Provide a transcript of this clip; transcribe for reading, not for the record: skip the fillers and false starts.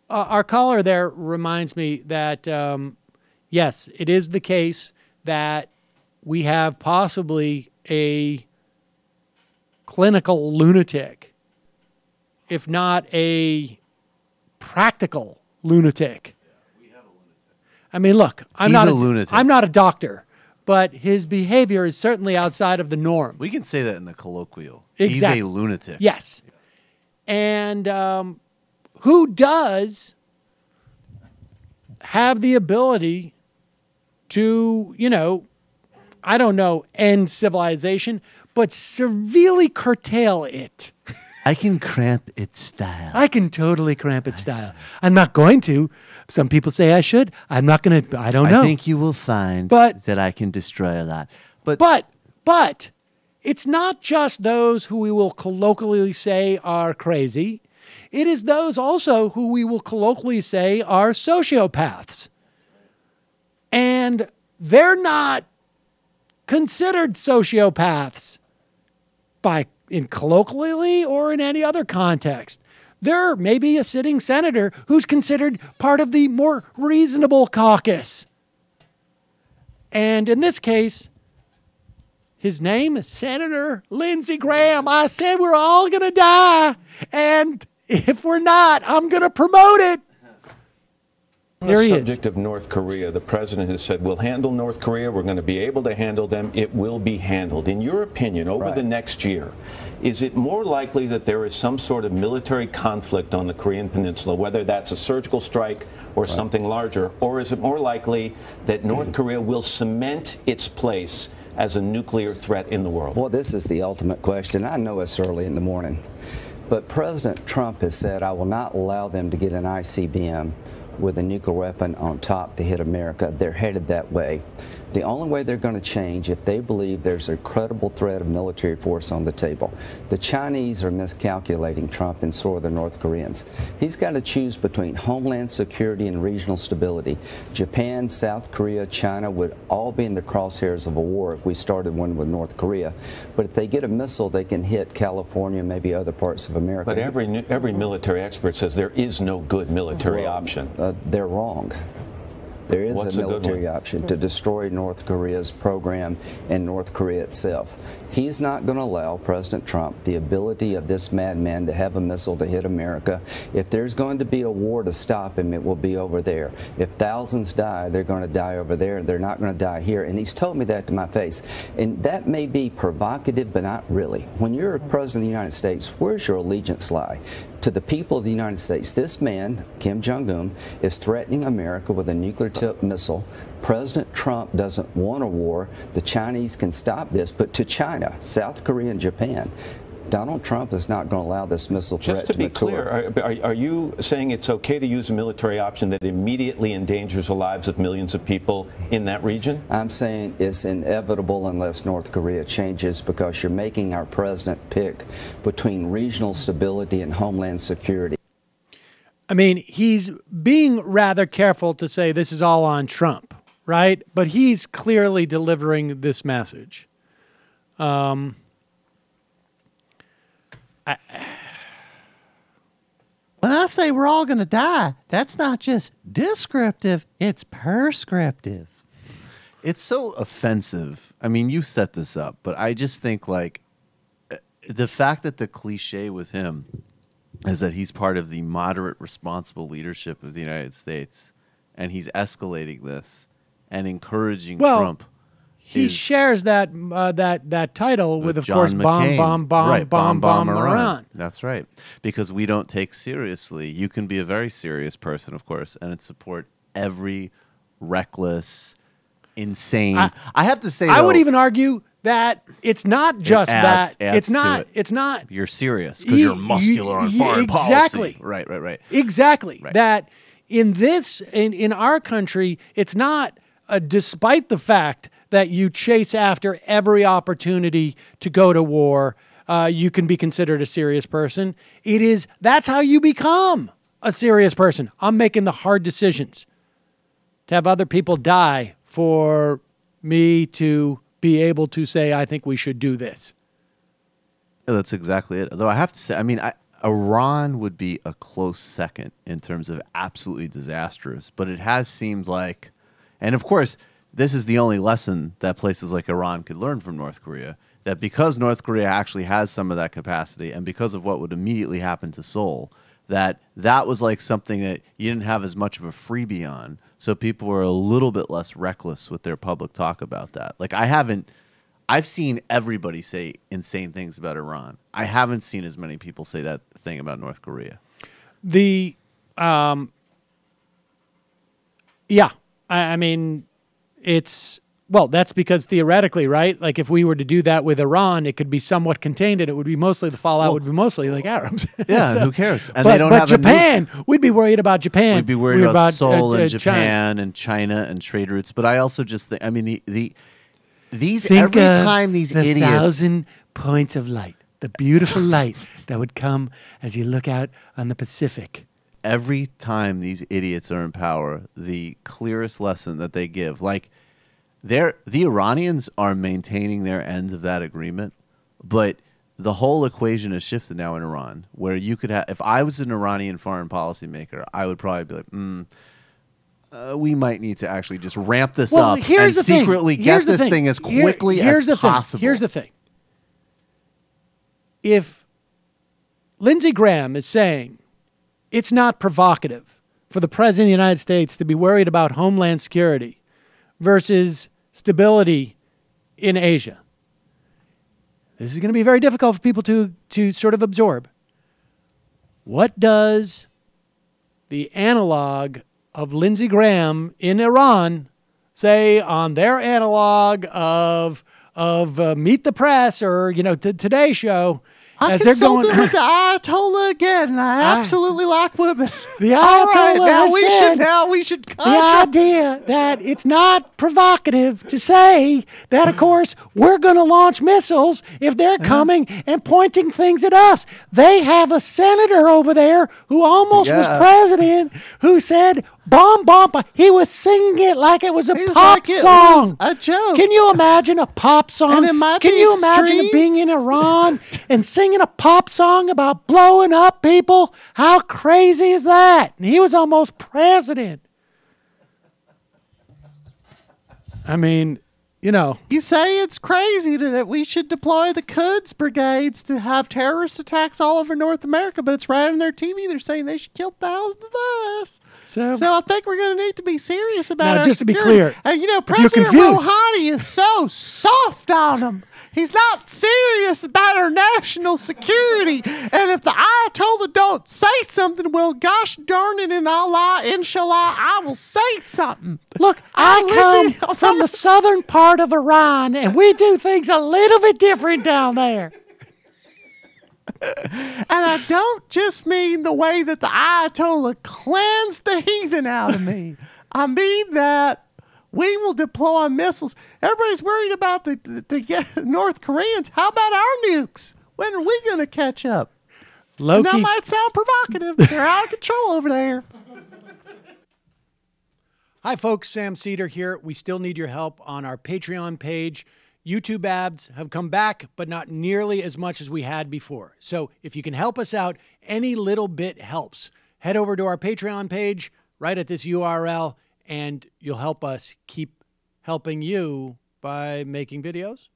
Our caller there reminds me that, yes, it is the case that we have possibly a clinical lunatic, if not a practical lunatic. Yeah, we have a lunatic. I mean, look, I'm not a doctor, but his behavior is certainly outside of the norm. We can say that in the colloquial. Exactly. He's a lunatic. Yes. And who does have the ability to, you know, I don't know, end civilization, but severely curtail it. I can cramp its style. I can totally cramp its style. I'm not going to. Some people say I should. I'm not going to. I don't know. I think you will find that I can destroy a lot. But it's not just those who we will colloquially say are crazy. It is those also who we will colloquially say are sociopaths. And they're not considered sociopaths in colloquially or in any other context. There may be a sitting senator who's considered part of the more reasonable caucus. And in this case, his name is Senator Lindsey Graham. I said we're all going to die. And if we're not, I'm going to promote it. On the subject of North Korea, the president has said, we'll handle North Korea. We're going to be able to handle them. It will be handled. In your opinion, over the next year, is it more likely that there is some sort of military conflict on the Korean Peninsula, whether that's a surgical strike or something larger, or is it more likely that North Korea will cement its place as a nuclear threat in the world? Well, this is the ultimate question. I know it's early in the morning, but President Trump has said, I will not allow them to get an ICBM with a nuclear weapon on top to hit America. They're headed that way. The only way they're going to change if they believe there's a credible threat of military force on the table. The Chinese are miscalculating Trump and so are the North Koreans. He's got to choose between homeland security and regional stability. Japan, South Korea, China would all be in the crosshairs of a war if we started one with North Korea. But if they get a missile, they can hit California, maybe other parts of America. But every military expert says there is no good military option. They're wrong. There is a military option to destroy North Korea's program and North Korea itself. He's not going to allow President Trump the ability of this madman to have a missile to hit America. If there's going to be a war to stop him, it will be over there. If thousands die, they're going to die over there. They're not going to die here. And he's told me that to my face. And that may be provocative, but not really. When you're President of the United States, where's your allegiance lie? To the people of the United States. This man, Kim Jong Un, is threatening America with a nuclear-tipped missile. President Trump doesn't want a war. The Chinese can stop this, but to China, South Korea, and Japan, Donald Trump is not going to allow this missile threat Just to be clear, are you saying it's okay to use a military option that immediately endangers the lives of millions of people in that region? I'm saying it's inevitable unless North Korea changes, because you're making our president pick between regional stability and homeland security. I mean, he's being rather careful to say this is all on Trump, right? But he's clearly delivering this message. When I say we're all going to die, that's not just descriptive, it's prescriptive. It's so offensive. I mean, you set this up, but I just think, like, the fact that the cliche with him is that he's part of the moderate, responsible leadership of the United States, and he's escalating this and encouraging Trump. He shares that title with of course, bomb Iran. That's right. Because we don't take seriously. You can be a very serious person, of course, and support every reckless, insane. I have to say, I would even argue that it's not just that. It's not. It's not. You're serious because you're muscular on foreign policy. Right. Exactly. Right. That in our country, it's not despite the fact that you chase after every opportunity to go to war, you can be considered a serious person. That's how you become a serious person. I'm making the hard decisions to have other people die for me to be able to say, I think we should do this. That's exactly it. Though I have to say, I mean, Iran would be a close second in terms of absolutely disastrous, but it has seemed like, and of course, this is the only lesson that places like Iran could learn from North Korea, that because North Korea actually has some of that capacity and because of what would immediately happen to Seoul, that was like something that you didn't have as much of a freebie on. So people were a little bit less reckless with their public talk about that. Like I've seen everybody say insane things about Iran. I haven't seen as many people say that thing about North Korea. I mean, that's because theoretically, right? Like if we were to do that with Iran, it could be somewhat contained and it would be mostly, the fallout would be mostly like Arabs. Yeah, so, who cares? And they don't have Japan, we'd be worried about Japan. We'd be worried about Seoul and Japan and China and trade routes. But I also just think, I mean, these every time these idiots, 1,000 points of light, the beautiful light that would come as you look out on the Pacific. Every time these idiots are in power, the clearest lesson that they give, like the Iranians are maintaining their ends of that agreement, but the whole equation has shifted now in Iran, where you could have, if I was an Iranian foreign policy maker, I would probably be like, we might need to actually just ramp this up and secretly get this thing as quickly as possible. Here's the thing. If Lindsey Graham is saying it's not provocative for the President of the United States to be worried about homeland security versus stability in Asia, this is going to be very difficult for people to sort of absorb. What does the analog of Lindsey Graham in Iran say on their analog of Meet the Press or, the Today Show? I consulted with the Ayatollah again, and I absolutely like women. The Ayatollah now we should the idea that it's not provocative to say that, of course, we're going to launch missiles if they're coming and pointing things at us. They have a senator over there who almost was president who said, bomb, bomb. He was singing it like it was a pop song. It was a joke. Can you imagine a pop song? Can you imagine being in Iran and singing a pop song about blowing up people? How crazy is that? And he was almost president. I mean, You say it's crazy that we should deploy the Quds brigades to have terrorist attacks all over North America, but it's right on their TV. They're saying they should kill thousands of us. So I think we're going to need to be serious about our just security. to be clear, and President Rouhani is so soft on them. He's not serious about our national security. And if the Ayatollah don't say something, well, gosh darn it, and Allah, inshallah, I will say something. Look, I come from the southern part of Iran, and we do things a little bit different down there. And I don't just mean the way that the Ayatollah cleansed the heathen out of me. I mean that we will deploy missiles. Everybody's worried about the North Koreans. How about our nukes? When are we going to catch up? Loki. That might sound provocative, but they're out of control over there. Hi, folks. Sam Seder here. We still need your help on our Patreon page. YouTube ads have come back, but not nearly as much as we had before. So if you can help us out, any little bit helps. Head over to our Patreon page right at this URL, and you'll help us keep helping you by making videos